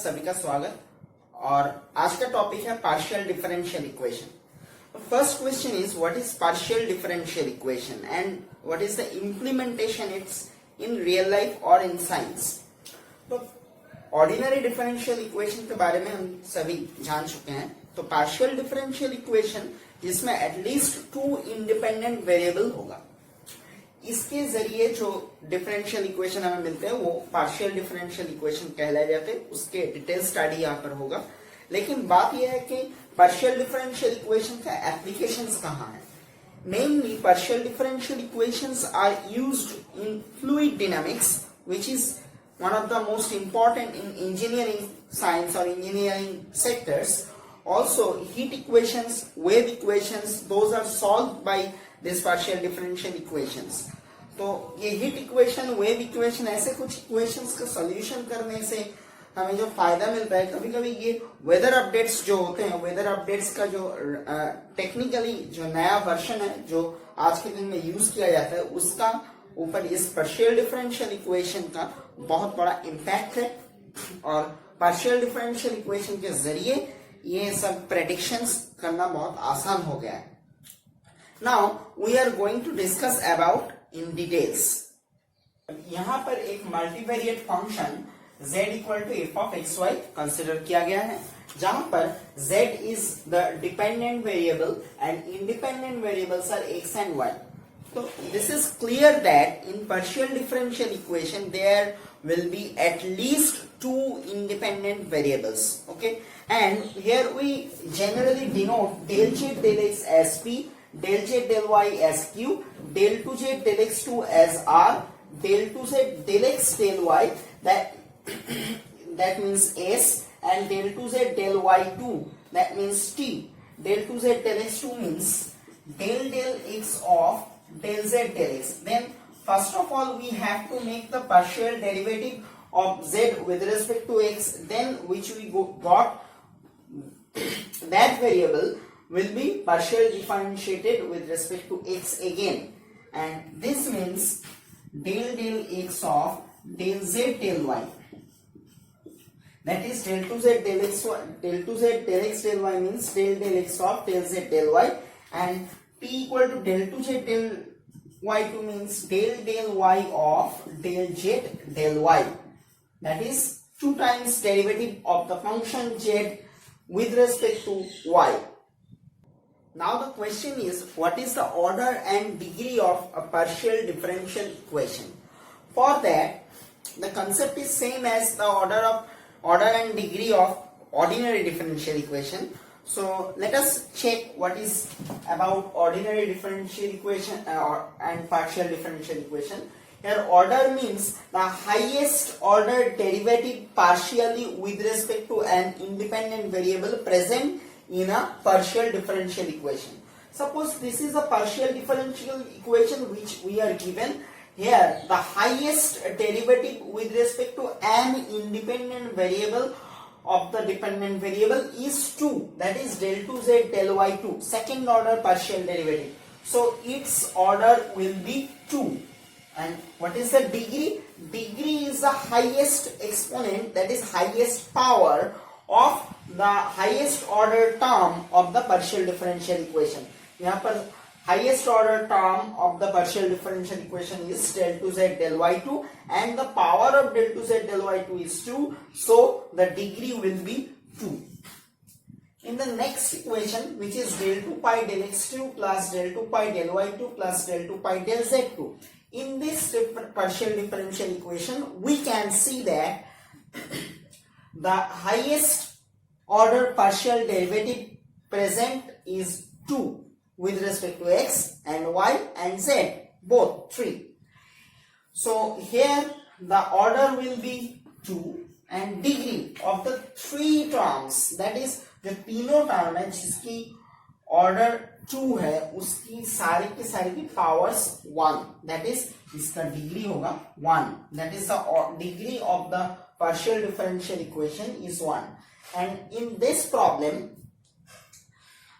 सभी का स्वागत। और आज का टॉपिक है partial differential equation. First question is what is partial differential equation and what is the implementation it's in real life और इन साइंस। तो ऑर्डिनरी डिफरेंशियल इक्वेशन के बारे में हम सभी जान चुके हैं। तो पार्शियल डिफरेंशियल इक्वेशन जिसमें एटलीस्ट 2 इंडिपेंडेंट वेरिएबल होगा, इसके जरिए जो डिफरेंशियल इक्वेशन हमें मिलते हैं वो पार्शियल डिफरेंशियल इक्वेशन कहलाए जाते हैं। उसके डिटेल स्टडी यहाँ पर होगा। लेकिन बात यह है कि पार्शियल डिफरेंशियल इक्वेशन का एप्लीकेशंस कहाँ है। Mainly partial differential equations are used in fluid dynamics which is one of the most important in engineering science or engineering sectors. Also heat equations, wave equations, those are solved by this partial differential equations. तो ये heat equation, wave equation, ऐसे कुछ equations का solution करने से हमें जो फायदा मिलता है, कभी कभी ये वेदर अपडेट्स जो होते हैं, वेदर अपडेट्स का जो टेक्निकली जो नया वर्जन है जो आज के दिन में यूज किया जाता है, उसका ऊपर इस पार्शियल डिफरेंशियल इक्वेशन का बहुत बड़ा इम्पैक्ट है। और पार्शियल डिफरेंशियल इक्वेशन के जरिए ये सब प्रेडिक्शंस करना बहुत आसान हो गया है। Now we are going to discuss about in details. यहां पर एक multivariate function z equal to F of X Y consider किया गया है, जहां पर z is the dependent variable and independent variables are x and y. So this is clear that in partial differential equation there will be at least 2 independent variables. Okay, and here we generally denote del z del x as p, del z del y as q, del 2z del x2 as r, del 2z del x del y that means s, and del 2z del y2 that means t. Del 2z del x2 means del x of del z del x. Then first of all we have to make the partial derivative of z with respect to x, then which we got that variable will be partial differentiated with respect to x again, and this means del x of del z del y, that is del 2z del x, del 2z del x del y means del x of del z del y, and p equal to del 2z del y2 means del y of del z del y, that is 2 times derivative of the function z with respect to y. Now the question is, what is the order and degree of a partial differential equation? For that, the concept is same as the order and degree of ordinary differential equation. So let us check what is about ordinary differential equation and partial differential equation. Here order means the highest order derivative partially with respect to an independent variable present in a partial differential equation. Suppose this is a partial differential equation which we are given. Here the highest derivative with respect to an independent variable of the dependent variable is 2, that is del 2z del y2, second order partial derivative. So its order will be 2. And what is the degree? Degree is the highest exponent, that is highest power of the highest order term of the partial differential equation. यहाँ पर highest order term of the partial differential equation is del 2z del y2, and the power of del 2z del y2 is 2, so the degree will be 2. In the next equation, which is del 2 pi del x2 plus del 2 pi del y2 plus del 2 pi del z2, in this partial differential equation we can see that the highest order partial derivative present is 2 with respect to x and y and z, both 3. So here the order will be 2 and degree of the 3 terms, that is जो तीनों term है जिसकी order 2 है उसकी सारी की सारी की पावर्स 1, that is इसका डिग्री होगा 1, that is the degree of the partial differential equation is 1. And in this problem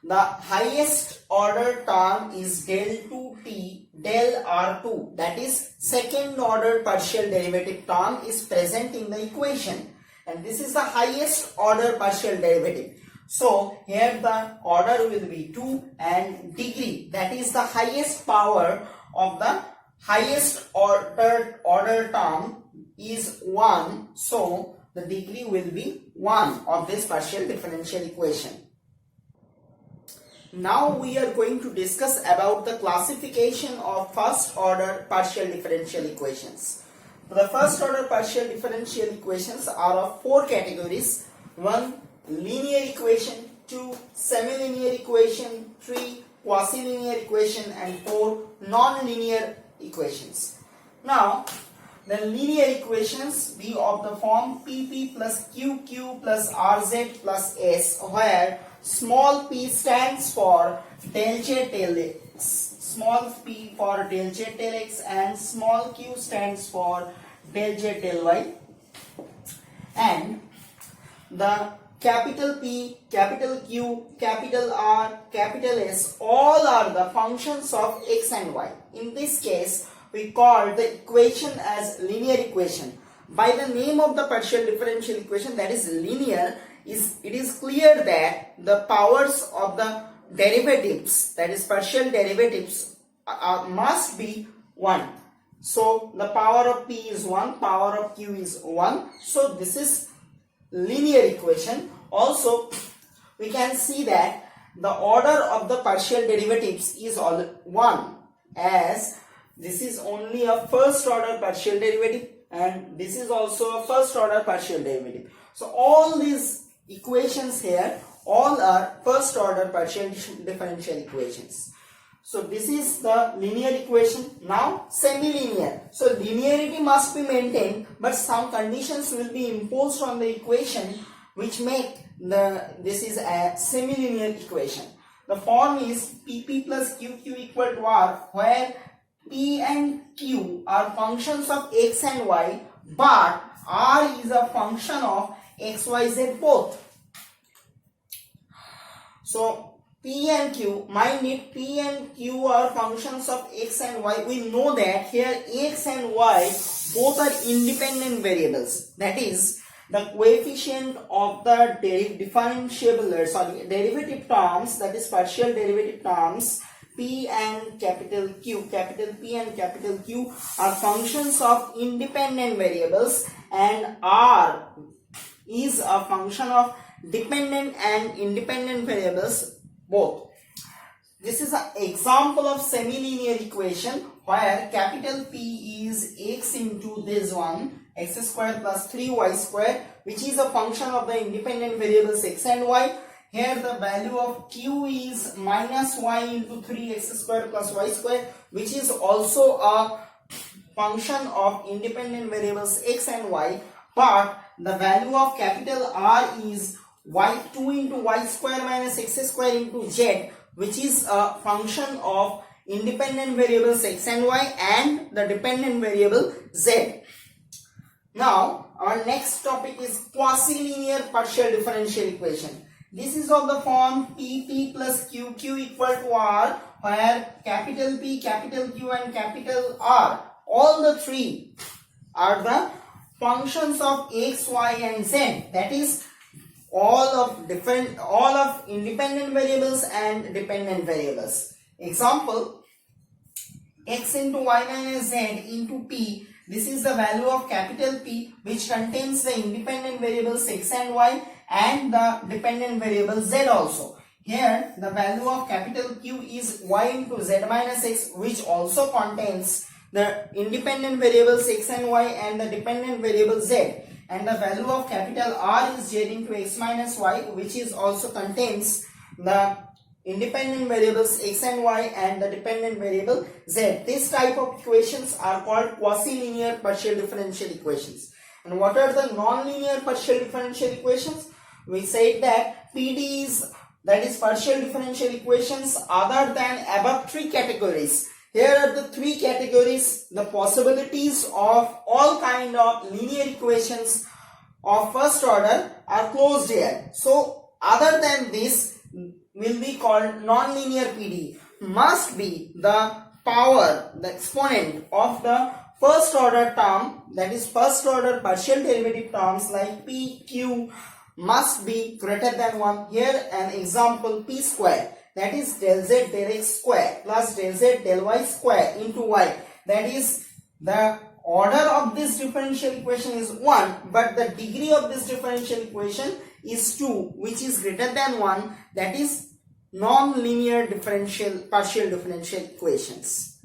the highest order term is del 2t del r2, that is second order partial derivative term is present in the equation, and this is the highest order partial derivative. So here the order will be 2 and degree, that is the highest power of the highest order term is 1. So the degree will be 1 of this partial differential equation. Now we are going to discuss about the classification of first order partial differential equations. The first order partial differential equations are of 4 categories. 1. Linear equation, 2. Semi-linear equation, 3. Quasi-linear equation, and 4. Non-linear equations. Now the linear equations be of the form PP plus QQ plus RZ plus S, where small p stands for del Z del X, small p for del Z del X, and small q stands for del Z del Y, and the capital P, capital Q, capital R, capital S, all are the functions of x and y. In this case, we call the equation as linear equation. By the name of the partial differential equation, that is linear, it is clear that the powers of the derivatives, that is partial derivatives, must be 1. So the power of p is 1, power of q is 1. So this is linear equation. Also, we can see that the order of the partial derivatives is all 1, as this is only a first order partial derivative and this is also a first order partial derivative. So all these equations here, all are first order partial differential equations. So this is the linear equation. Now semi-linear. So linearity must be maintained, but some conditions will be imposed on the equation which make this is a semi-linear equation. The form is PP plus QQ equal to R, where P and Q are functions of x and y, but R is a function of x, y, z both. So P and Q, mind it, P and Q are functions of x and y. We know that here x and y both are independent variables. That is, the coefficient of the derivative terms, that is partial derivative terms, P and capital Q, capital P and capital Q are functions of independent variables, and R is a function of dependent and independent variables both. This is an example of semi-linear equation where capital P is x into this one, x square plus 3y square, which is a function of the independent variables x and y. Here the value of q is minus y into 3x square plus y square, which is also a function of independent variables x and y, but the value of capital R is y2 into y square minus x square into z, which is a function of independent variables x and y and the dependent variable z. Now our next topic is quasi-linear partial differential equation. This is of the form PP plus QQ equal to R, where capital P, capital Q and capital R, all the three are the functions of x, y and z. That is, all of independent variables and dependent variables. Example, x into y minus z into p. This is the value of capital P, which contains the independent variables x and y and the dependent variable z also. Here the value of capital Q is y into z minus x, which also contains the independent variables x and y and the dependent variable z, and the value of capital R is z into x minus y, which is also contains the independent variables x and y and the dependent variable z. This type of equations are called quasi-linear partial differential equations. And what are the non-linear partial differential equations? We said that PDEs, that is partial differential equations other than above 3 categories. Here are the 3 categories, the possibilities of all kind of linear equations of first order are closed here. So other than this will be called non-linear PDE. Must be the power, the exponent of the first order term, that is first order partial derivative terms like p, q must be greater than 1. Here an example, p square, that is del z del x square plus del z del y square into y, that is the order of this differential equation is 1, but the degree of this differential equation is 2, which is greater than 1, that is non-linear differential partial differential equations.